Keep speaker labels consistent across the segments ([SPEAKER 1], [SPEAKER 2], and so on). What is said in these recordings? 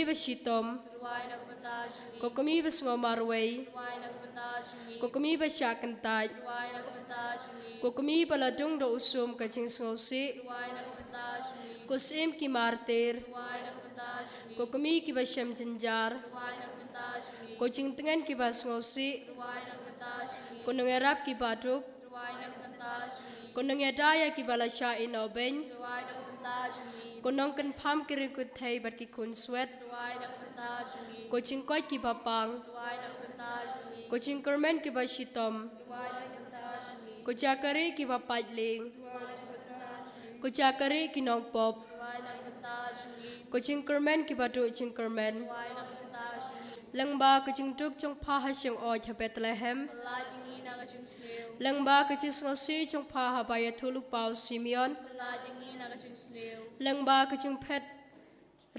[SPEAKER 1] basitom kokumi basngomarway kokumi basyakantaj kokumi baladung do usum kaching sngosi kusim ki martir kokumi ki basyam jenjar kucing tengan ki basngosi kunung erap ki baduk kunung edaya ki balasya inobeng kunung kan pam ki rikut thai bat ki kun swet kucing koi ki bapang kucing kermen ki basitom kucakari ki bapajling kucakari ki nongpop kucing kermen ki batu cing kermen langba kucing tuk chong pha hasyang oi ha Bethlehem langba kucing ngosi chong pha ha bayathulu pau Simeon langba kucing phet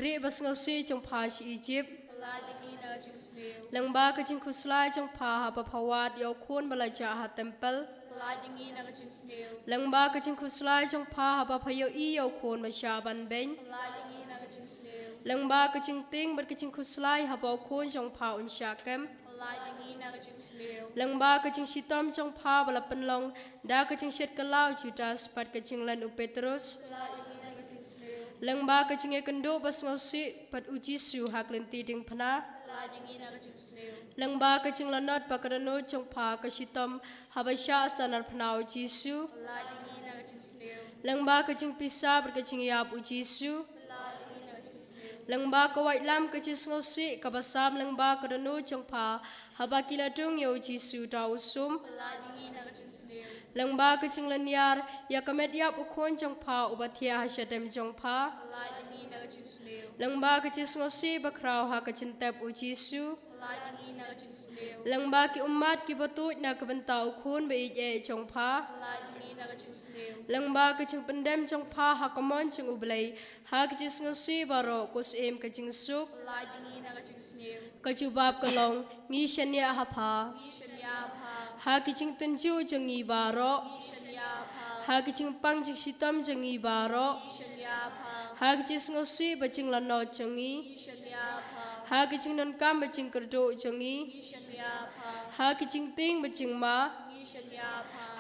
[SPEAKER 1] ri bas ngosi chong pha si Egypt langba kucing khuslai chong pha ha papawat yo khun balaja ha temple langba kucing khuslai chong pha ha papayo I yo khun ma sha ban beng langba kucing ting ber kucing khuslai ha pau khun chong pha un sha kem langba kucing sitom chong pha bala penlong da kucing shet kalau Judas pat kucing lan u Petrus langba kucing e kendo bas ngosi pat uji su hak lenti ding phana langba kucing lanot pakarano chong pha kasitom habasya sanar phnau Jisu langba kucing pisa ber kucing yap u Jisu langba kawai lam kucing ngosi kabasam langba karano chong pha habakila dung yo Jisu da usum langba kucing lanyar ya kamet yap ukhon chong pha ubathia hasyadem chong pha langba kucing ngosi bakrau ha kucing tep u Jisu langba ki umat ki batut na kabentau khun be je chong pha langba kucing pendem chong pha ha kamon chung ublai ha kucing ngosi baro kusim kucing suk kacubab kalong ngi shania ha pha ha kucing tenju jengi baro ha kucing pang jik sitam jengi baro ha kucing ngosi bacing lano jengi ha kucing non kam bacing kerdo jengi ha kucing ting bacing ma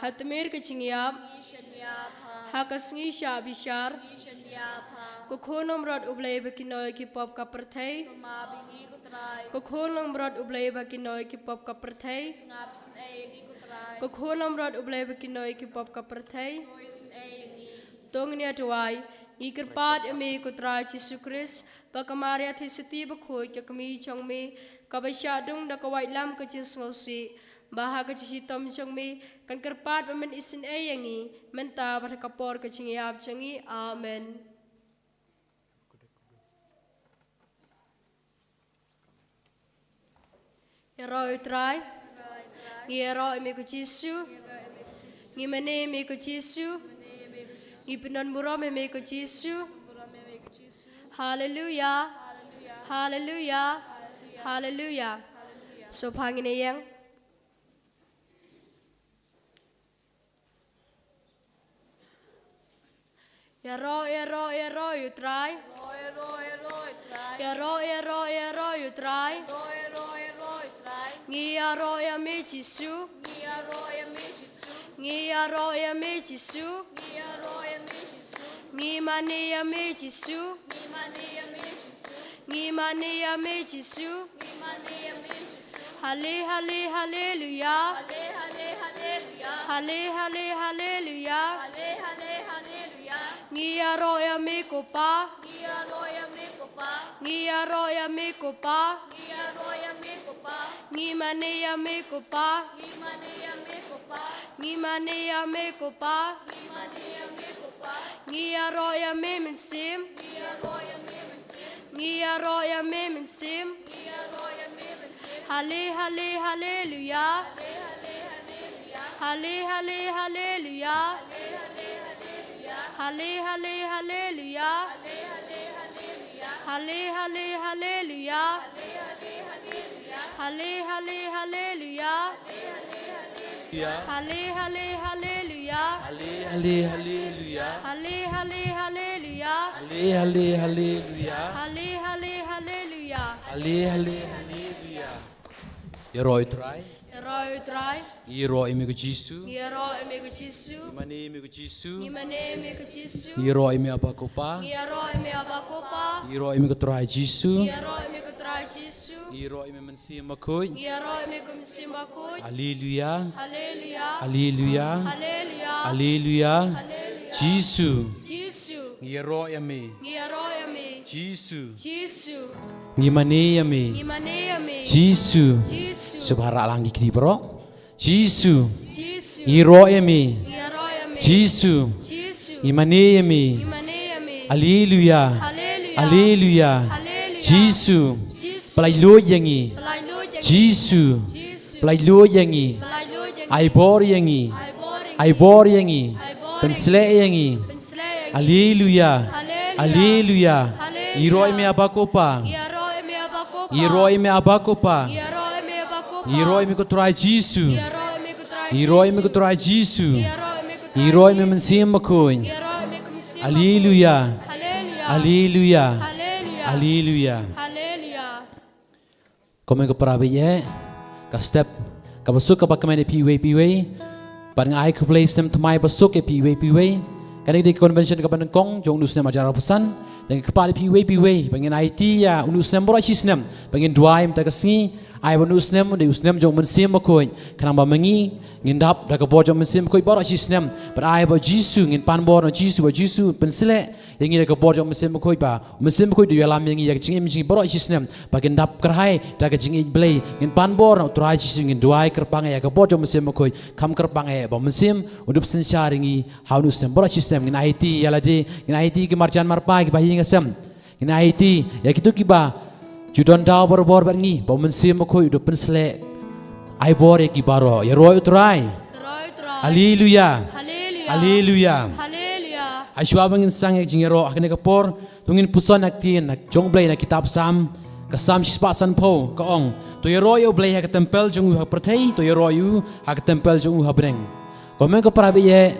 [SPEAKER 1] ha temir kucing yap ha kasngi sya bishar kokhonom rod ublai bakinoy ki pop kaperthai kokhonom rod ublai bakinoy ki pop kaperthai kokhonom rod ublai bakinoy ki pop kaperthai tongnia tuai ikerpat eme kutra Yesus Kristus bakamaria thisati bakhoi kakmi chongme kabasya dung da kawai lam ka Yesus ngosi baha ka chitom chongme kan kerpat men isin ayangi menta bar kapor ka chingiap changi amen. Yaro utrai ngiro eme ku Yesus ngimene eme ku Yesus Ipinon muro me ko Yesu. Hallelujah. Hallelujah. Hallelujah. So pangine yang. Yaro you try. Yaro you try. Ngiyaro ya me Yesu. Ngiyaro ya me Yesu. Ngimane ya me Yesu. Ngimane ya me Yesu. Halle halle hallelujah. Halle halle hallelujah. Ngiyaro ya me kopa. Ngiyaro ya me kopa. Ngimane ya me kopa. Ngimane ya me kopa. Ngiyaro ya me mensim. Ngiyaro ya me mensim. Halle halle hallelujah. Halle halle hallelujah. Halle halle hallelujah. Halle halle hallelujah. Halle halle hallelujah. Halle halle hallelujah.
[SPEAKER 2] Halle hallelujah.
[SPEAKER 1] Halle halle hallelujah.
[SPEAKER 2] Halle halle hallelujah.
[SPEAKER 1] Halle halle hallelujah.
[SPEAKER 2] Hallelujah. Yero itrai.
[SPEAKER 1] Roy try.
[SPEAKER 2] Yero imi ko Jisu.
[SPEAKER 1] Yero eme ko Jisu.
[SPEAKER 2] Imani imi ko Jisu.
[SPEAKER 1] Imane eme ko Jisu.
[SPEAKER 2] Yero imi apa ko pa.
[SPEAKER 1] Yero eme abakopa.
[SPEAKER 2] Yero imi ko trai Jisu.
[SPEAKER 1] Yero eme ko try Jisu.
[SPEAKER 2] Yero imi mensi makoi.
[SPEAKER 1] Yero eme ko simbakoy.
[SPEAKER 2] Hallelujah.
[SPEAKER 1] Hallelujah.
[SPEAKER 2] Hallelujah.
[SPEAKER 1] Hallelujah.
[SPEAKER 2] Hallelujah.
[SPEAKER 1] Hallelujah.
[SPEAKER 2] Jisu.
[SPEAKER 1] Jisu.
[SPEAKER 2] Yero imi.
[SPEAKER 1] Yero eme.
[SPEAKER 2] Jisu.
[SPEAKER 1] Jisu.
[SPEAKER 2] Ngimani imi.
[SPEAKER 1] Imane eme.
[SPEAKER 2] Jisu.
[SPEAKER 1] Jisu.
[SPEAKER 2] Subhara lang dikri bro. Jisu.
[SPEAKER 1] Jisu.
[SPEAKER 2] Yero imi.
[SPEAKER 1] Yero eme.
[SPEAKER 2] Jisu.
[SPEAKER 1] Jisu.
[SPEAKER 2] Ngimani imi.
[SPEAKER 1] Imane eme.
[SPEAKER 2] Hallelujah.
[SPEAKER 1] Hallelujah.
[SPEAKER 2] Hallelujah.
[SPEAKER 1] Hallelujah.
[SPEAKER 2] Jisu.
[SPEAKER 1] Jisu.
[SPEAKER 2] Palai lo yangi.
[SPEAKER 1] Pelai lo yang.
[SPEAKER 2] Jisu.
[SPEAKER 1] Jisu.
[SPEAKER 2] Palai lo yangi.
[SPEAKER 1] Pelai lo yang.
[SPEAKER 2] Ai bor yangi.
[SPEAKER 1] Ai boring.
[SPEAKER 2] Ai bor yangi.
[SPEAKER 1] Ai boring.
[SPEAKER 2] Pensle yangi.
[SPEAKER 1] Penslay.
[SPEAKER 2] Hallelujah.
[SPEAKER 1] Hallelujah.
[SPEAKER 2] Hallelujah.
[SPEAKER 1] Hallelujah.
[SPEAKER 2] Iro ime abakopa.
[SPEAKER 1] Yero eme abakopa.
[SPEAKER 2] Iro ime abakopa.
[SPEAKER 1] Yero eme abakopa.
[SPEAKER 2] Iro ime ko try Jisu.
[SPEAKER 1] Yero eme ko try.
[SPEAKER 2] Iro ime ko try Jisu.
[SPEAKER 1] Yero eme ko try.
[SPEAKER 2] Iro ime mensim makoin.
[SPEAKER 1] Yero eme ko misi.
[SPEAKER 2] Hallelujah.
[SPEAKER 1] Hallelujah.
[SPEAKER 2] Hallelujah.
[SPEAKER 1] Hallelujah.
[SPEAKER 2] Hallelujah.
[SPEAKER 1] Hallelujah.
[SPEAKER 2] Komen ko prabiye. Ka step ka basuk ka pakamene piwe. Parang ai ko place them to my basuk e piwe. Kani di convention ka panang kong jong nus nem ajar pesan dan kepala piwe pengen IT ya unus nem bora sisnem pengen duaim ta kasngi ai unus nem de usnem jong mensim makoi kanang ba mengi ngindap da ka bo jong mensim koi bora sisnem but ai ba Jisu ngin pan bor no Jisu pensele yang ngi da ka bo jong mensim koi ba mensim koi du yalam yang ya cing bora sisnem ba ngindap kerhai da ka cing blay ngin pan bor no trai Jisu ngin duai kerpang ya ka bo jong mensim koi kam kerpang ya ba mensim udup sensyaringi haunus nem bora sisnem ngin IT ya lade ngin IT ki marjan marpa ki bahi ngasem ngin IT ya kitu ki ba judon daw bor bangi ba mensim koi udup pensele ai bor ki baro ya roy utrai
[SPEAKER 1] Roy try.
[SPEAKER 2] haleluya
[SPEAKER 1] Hallelujah.
[SPEAKER 2] haleluya
[SPEAKER 1] Hallelujah.
[SPEAKER 2] Asywa bangin sang ek jingero akne kapor tungin puson aktin nak jong blay na kitab sam ka sam shispa san po ka ong to yero yo blay ha ka tempel jong ha prathei to yero yu ha ka tempel jong ha breng komen ko prabe ye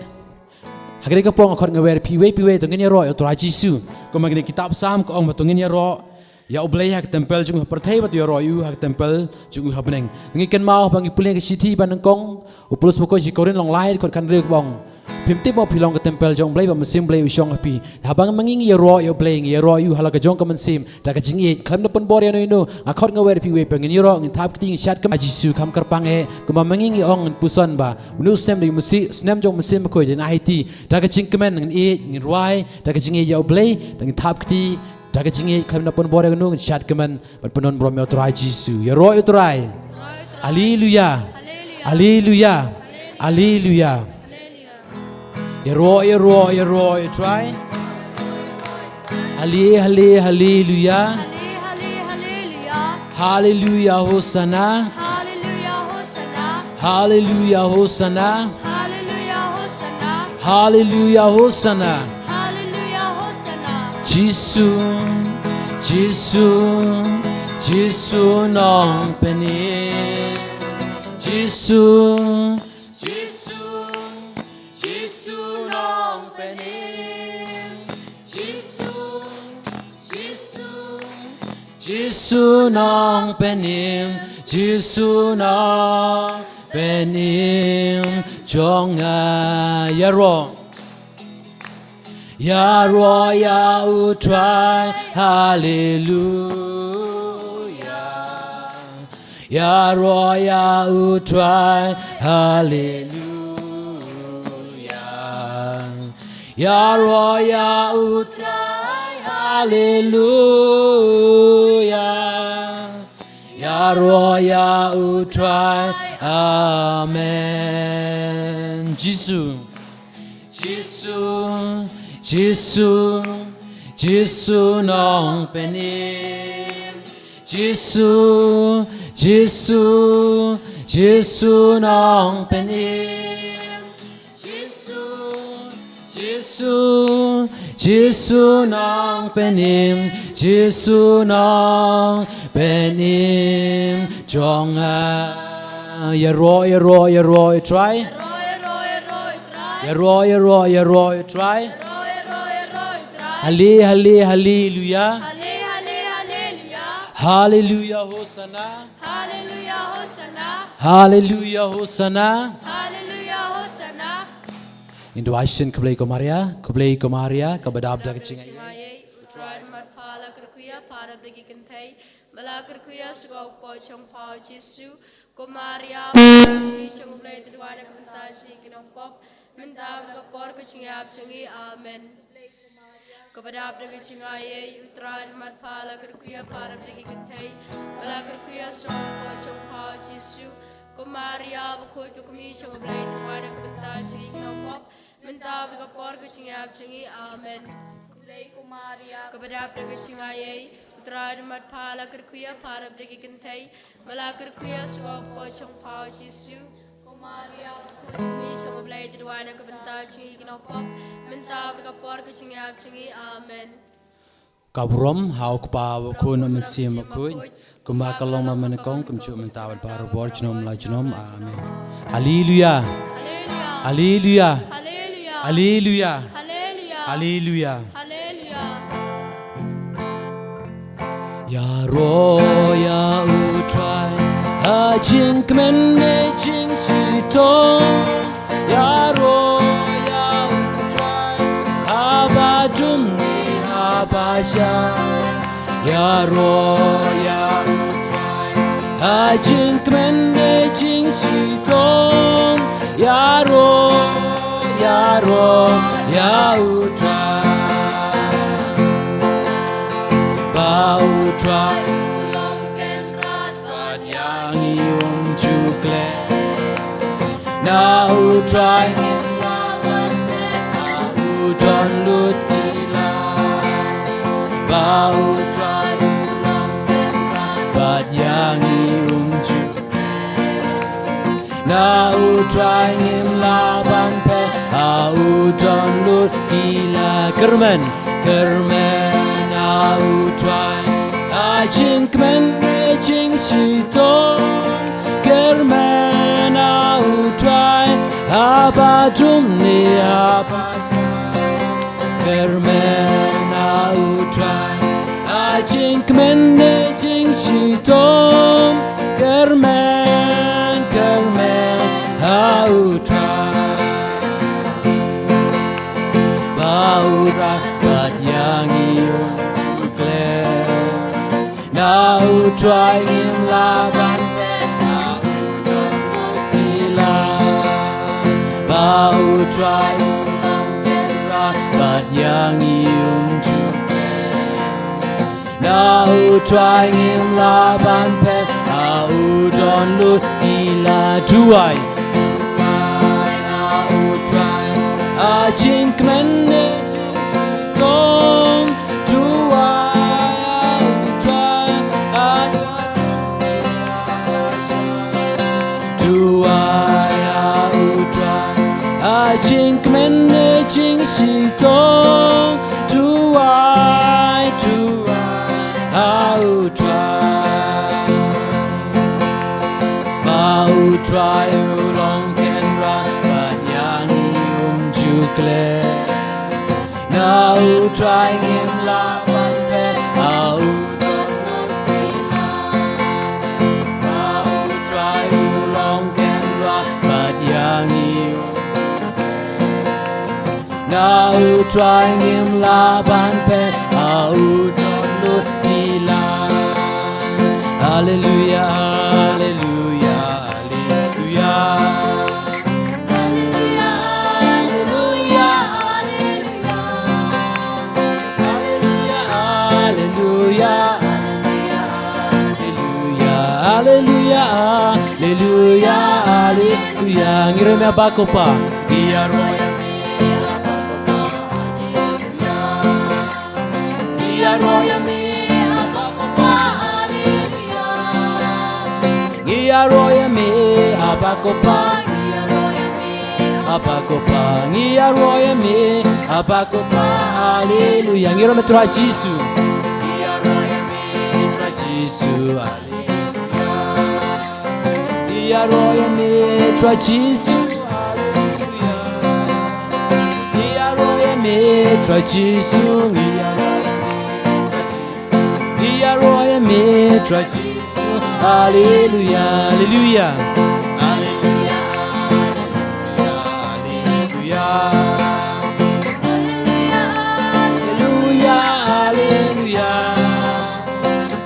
[SPEAKER 2] hakre ka pong akor ngawer piwe tungin yero yo tra Jisu ko magne kitab sam ka ong tungin yero ya oblay ha ka tempel jong ha prathei ba to yero yu ha ka tempel jong ha breng ngi ken mau bangi puling ka siti banang kong upulus mo ko si korin long lai ko kan rek bong pimti mo pilong ke tempel jong blay ba mesim blay usyong api habang mangingi ro yo blay ngi ro yu halaga jong ka mesim da ka jingi klam na pon bor ya no ino akor ngawer pi we pengin ro ngi tap ting shat ka Jisu kam kerpang e kuma mangingi ong puson ba unu snem di mesi snem jong mesim ko den IT da ka jing kemen ngi ngi ruai da ka jingi yo blay da ngi tap ti da ka jingi klam na pon bor ya no ngi shat kemen ban penon bro me try Jisu ya ro yo try
[SPEAKER 1] Roy try.
[SPEAKER 2] haleluya
[SPEAKER 1] Hallelujah.
[SPEAKER 2] haleluya haleluya Ya roy try. Hallelujah.
[SPEAKER 1] Hallelujah.
[SPEAKER 2] Hallelujah Hosanna.
[SPEAKER 1] Hallelujah. Hosanna.
[SPEAKER 2] Hallelujah Hosanna.
[SPEAKER 1] Hallelujah. Hosanna.
[SPEAKER 2] Hallelujah Hosanna.
[SPEAKER 1] Hallelujah. Hosanna.
[SPEAKER 2] Jisu nong penin. Jisu nong penin. Jisu nong penin. Jisu nong penin. Jonga yaro. Yaro ya utrai. Hallelujah. Yaro ya utrai. Hallelujah. Yaro ya utrai. Hallelujah. Yaro ya utrai. Amen. Jisu nong penin. Jisu nong penin. Jisu nong penin. Jisu nong penin. Jonga ya roy try. Ya roy try.
[SPEAKER 1] Hallelujah.
[SPEAKER 2] Hallelujah.
[SPEAKER 1] Hallelujah.
[SPEAKER 2] Hallelujah, Hosanna.
[SPEAKER 1] Hallelujah, Hosanna.
[SPEAKER 2] Hallelujah, Hosanna.
[SPEAKER 1] Hallelujah, Hosanna.
[SPEAKER 2] Indo Aisyen keblei ko Maria, kabadab da kecing.
[SPEAKER 1] Cingaye, utran mat pala kerkuya para bagi kentai, mala kerkuya suka upo chong pau Jesu, ko Maria, di chong blai tuan yang mentasi kinong pop, mentau kapor kecingap sungi, amen. Kabadab da cingaye, utran mat pala kerkuya para bagi kentai, mala kerkuya suka upo chong pau Jesu, ko Maria, bakoi kami chong blai tuan yang mentasi kinong pop, mentau kapor kecingap sungi, amen. Kulay ko Maria, kabadab na kacingayay, utrad mat pala kerkuya para bagi kentai, mala kerkuya suwa po chong pao Jesu, ko Maria, kami chong oblay tidwana kabanta chingi kinopop, mentau kapor kacingap chingi, amen.
[SPEAKER 2] Kabrom hau kpa kun mensim kun kumba kalong mamenekong kumcu mentawat para bor jinom la jinom, amen. Haleluya.
[SPEAKER 1] Haleluya.
[SPEAKER 2] Haleluya.
[SPEAKER 1] Haleluya.
[SPEAKER 2] Haleluya.
[SPEAKER 1] Haleluya.
[SPEAKER 2] Ya ro ya utrai ha jing kmen ne jing si to ya ro ya utrai ha ba dum ni ha ba sha ya ro ya utrai ha jing kmen ne jing si to ya ro ya utrai ba utrai
[SPEAKER 1] Ulong kenrat
[SPEAKER 2] Ban yang iung jukle na utrai
[SPEAKER 1] lawan mereka,
[SPEAKER 2] udon lut ila ba utrai
[SPEAKER 1] ulong kenrat
[SPEAKER 2] ban yang iung jukle na utrai ngim laban pe a udon lut ila kermen a utrai a jing kmen jing si to kermen a utrai a ba dum ni a ba kermen a utrai a jing kmen jing si to kermen a utrai ba utrai bat yang iung na utrai ngim laban na udon mutila ba utrai ulong kenrat bat yang iung jupe na utrai ngim laban pe a udon lut ila tuai na utrai a jing kmen ne dom tuai jing kmen jing si to tu ai au try mau try ulong ken ra ban yang jukle now try ngim la ban pe au don mau try ulong ken ra ban yang now try ngim la ban pe au don lut ila hallelujah hallelujah hallelujah hallelujah hallelujah ngirim apa ko pa biar roya biar roya mi apa ko pa biar roya mi apa ko pa apa ko pa biar roya mi apa ko pa hallelujah ngirim tra Yesu biar roya mi tra Yesu Ia roya me tra Jesu Ia roya me tra Jesu Ia Ngia roya me tra Jesu. Hallelujah, hallelujah. Hallelujah, hallelujah. Hallelujah, hallelujah.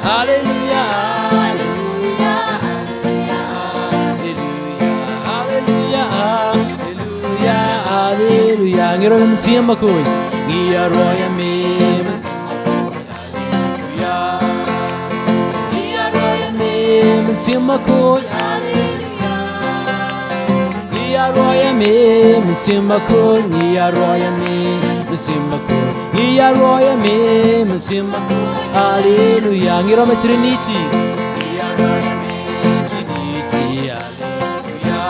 [SPEAKER 2] Hallelujah, hallelujah. Hallelujah, hallelujah. Hallelujah. Ngiro msiya makoy. Ngia roya me. Simakoy, Nia roya me, Simakoy, Nia roya me, Simakoy, Nia roya me, Simakoy, Hallelujah, Ngira me Trinity, Nia roya me, Trinity, Hallelujah,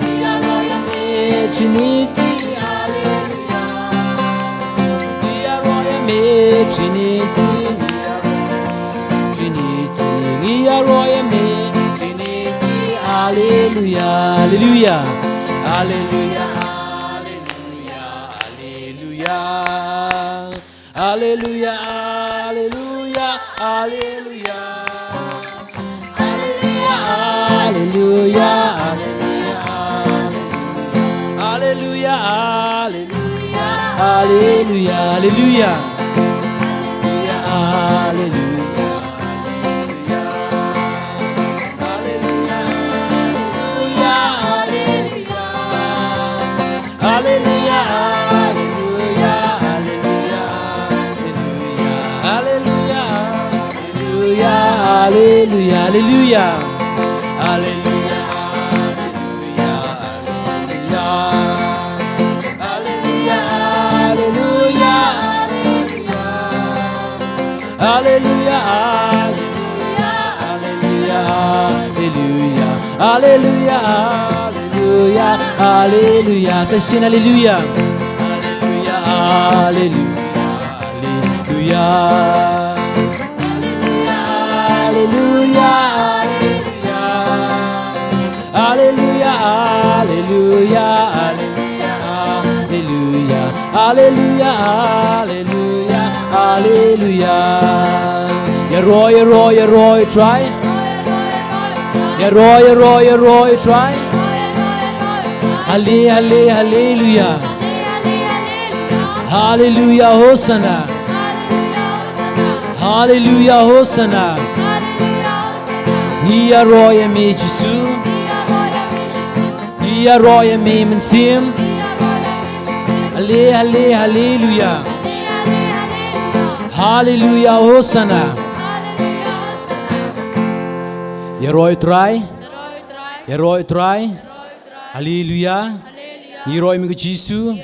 [SPEAKER 2] Nia roya me, Trinity, Hallelujah, Nia roya me, Trinity. Nia roya me, Trinity, hallelujah, hallelujah, hallelujah, hallelujah, hallelujah, hallelujah, hallelujah, hallelujah, hallelujah, hallelujah, hallelujah, hallelujah, hallelujah, hallelujah. Hallelujah, hallelujah, hallelujah, hallelujah, hallelujah, hallelujah, hallelujah, hallelujah, hallelujah, hallelujah, hallelujah, hallelujah. Say sing hallelujah, hallelujah, hallelujah, hallelujah, hallelujah, hallelujah, hallelujah, hallelujah, hallelujah, hallelujah. Ya Roy, try. Ya Roy, try. Hallelujah. Hallelujah, Hosanna. Hallelujah, Hosanna. Nia roya me Jesu. Nia roya me mensim. Hallelujah. Hallelujah, Hosanna. Ya Roy, try. Ya Roy, try. Hallelujah. Ni roy mi Jesu.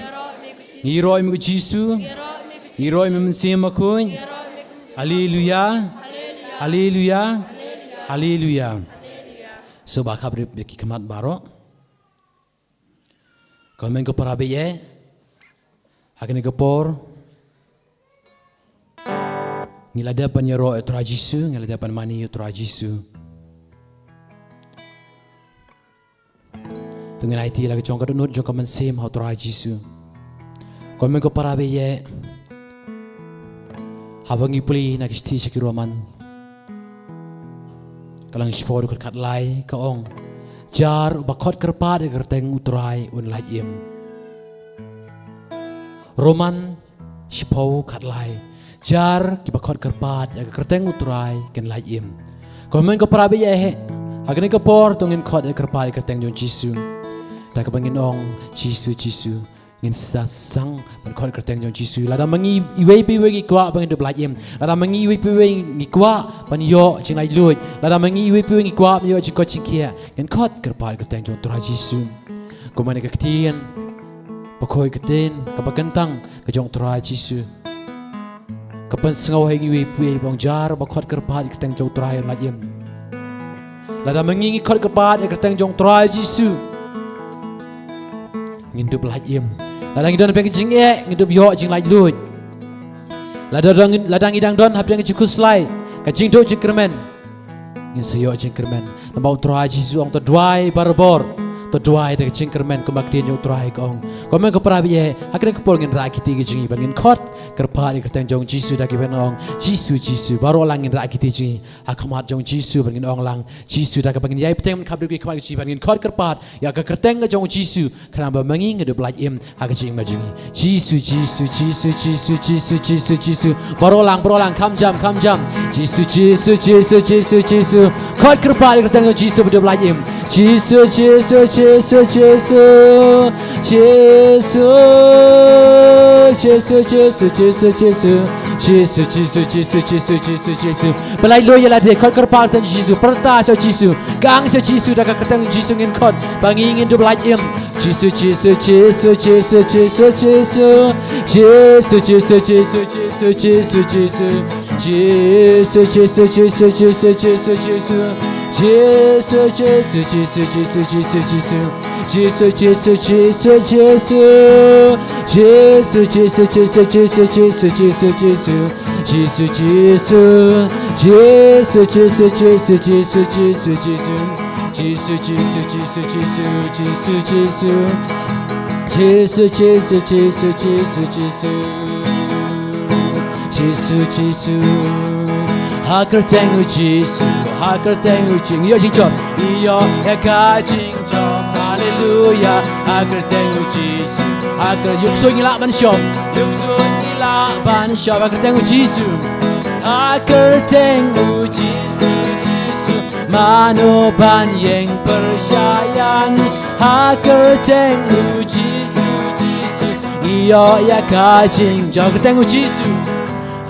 [SPEAKER 2] Ni roy mi Jesu. Ni roy mi mensim makoy. Hallelujah. Hallelujah. Hallelujah. So ba khabri ki kamat baro. Komen ko para beye. Hakene ko por. Ngiladapan ya roy tra Jesu, ngiladapan mani tra Jesu. Tungin IT lagi jong kadunut jong kaman sem how tra Jesu. Komen ko para beye. Havangi puli na kisti sekiroman. Kalang sport kat lai kaong jar bakot kerpa de kerteng utrai un lai im. Roman spau kat lai jar ki bakot kerpa de kerteng utrai ken lai im. Komen ko para beye he. Agni ko por tungin kot de kerpa de kerteng jong Jesu. Da ka bangin ong Jesu ngin sang man kon kerteng jong Jesu lada mangi iwe pi we gi kwa bangin de blajem lada mangi iwe pi we gi kwa pan yo ching lai luj lada mangi iwe pi we gi kwa yo ching ko ching kia ngin kot kerpa kerteng jong tra Jesu ko man ka ktien pa khoi kten ka bagantang ka jong tra Jesu ka pan sngau he gi we pi bang jar ba khot kerpa kerteng jong tra lajem lada mangi gi kot kerpa kerteng jong tra Jesu ngindup lajem ladang idon peng jing ngindup yo jing lai luj ladang idang don hab dang jikus lai ka jing do jingkermen ngin seyo jingkermen nambau tra Jesu ong to dwai barbor to dwai de jingkermen ko makdien jong trai ko ong ko men ko prabi hakre ko por ngin ra kiti gi jing ngin khot kerpat ni kerteng jong Jisu dah given ong Jisu baru langin rak kita ji akamat jong Jisu bangin ong lang Jisu dah bangin yai peteng kabri ki kamat ji bangin khot kerpat ya ka kerteng jong Jisu kenapa manging de blaj im ha jing ma jing Jisu baru lang kam jam Jisu khot kerpat ni kerteng jong Jisu de blaj im Jisu Belai lo ialah dia khot kerpat tan Jisu perta so Jisu gang so Jisu dah kerteng Jisu ngin khot bangingin de blaj im Jisu Hakar tengu Jisu, iyo jing chom, iyo ya ka jing chom, hallelujah. Hakar tengu Jisu, hakar yukso ngila ban shom, hakar tengu Jisu, mano ban yang percayaan. Hakar tengu Jisu, iyo ya ka jing chom, hakar tengu Jisu.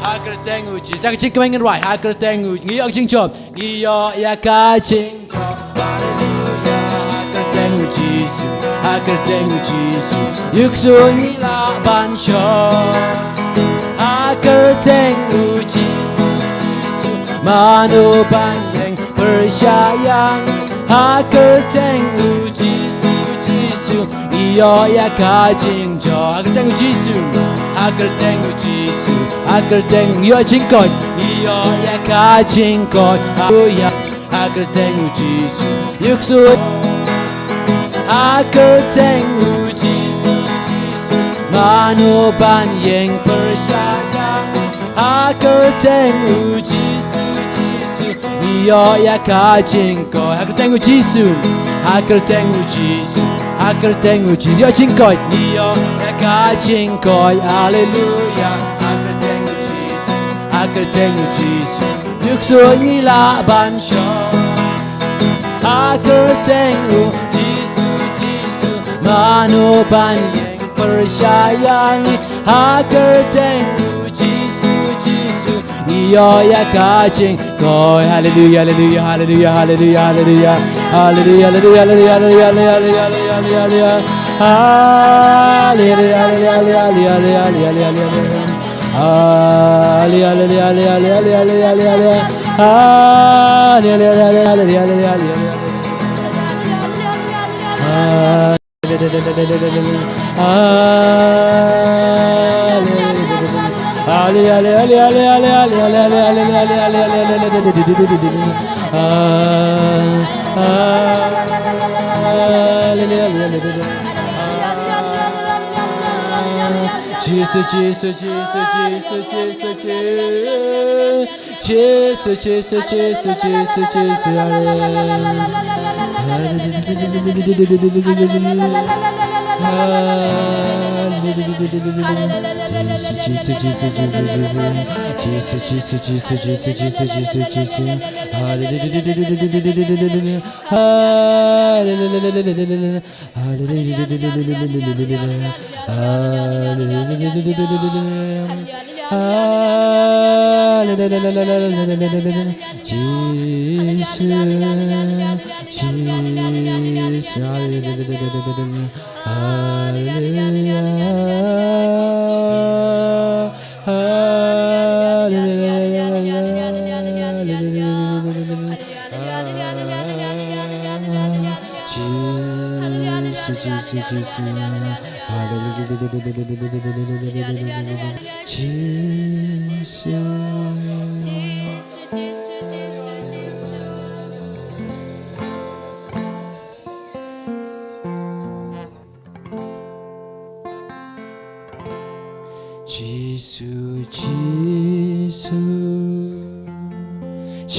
[SPEAKER 2] Hakar tengu Jisu, tak jing kemengin right. Hakar tengu, ngiyok jing chom, ngiyok ya ka jing chom, hallelujah. Hakar tengu Jisu, yukso ngila ban shom. Hakar tengu Jisu, mano ban yang percayaan. Hakar tengu Jisu, iyo ya ka jing chom, hakar tengu Jisu. Hakar tengu yo jingkoi, iyo ya ka jingkoi, hallelujah. Hakar tengu Jisu, yukso. Hakar tengu Jisu, mano ban yang percaya. Hakar tengu Jisu, iyo ya ka jingkoi. Hakar tengu Jisu, hakar tengu yo jingkoi, iyo ya ka jingkoi, hallelujah. Hakar tengu Jisu, yukso ngila ban shom. Hakar tengu Jisu, mano ban yang percaya. Hakar tengu Jisu, iyo ya ka jingkoi, hallelujah. Jisu,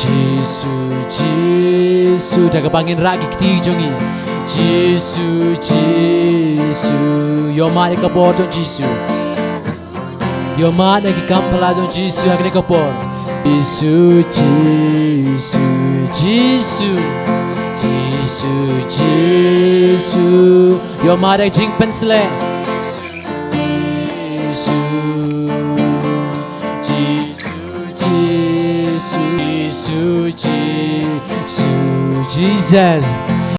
[SPEAKER 2] Jisu Jisu daga bangin ragi kti jongi Jisu Jisu yo mari kapor jong Jisu yo mari ki kampala jong Jisu hakne kapor Jisu Jisu Jisu Jisu Jisu yo mari jing pensle Jisu Jisu Jisu Jesus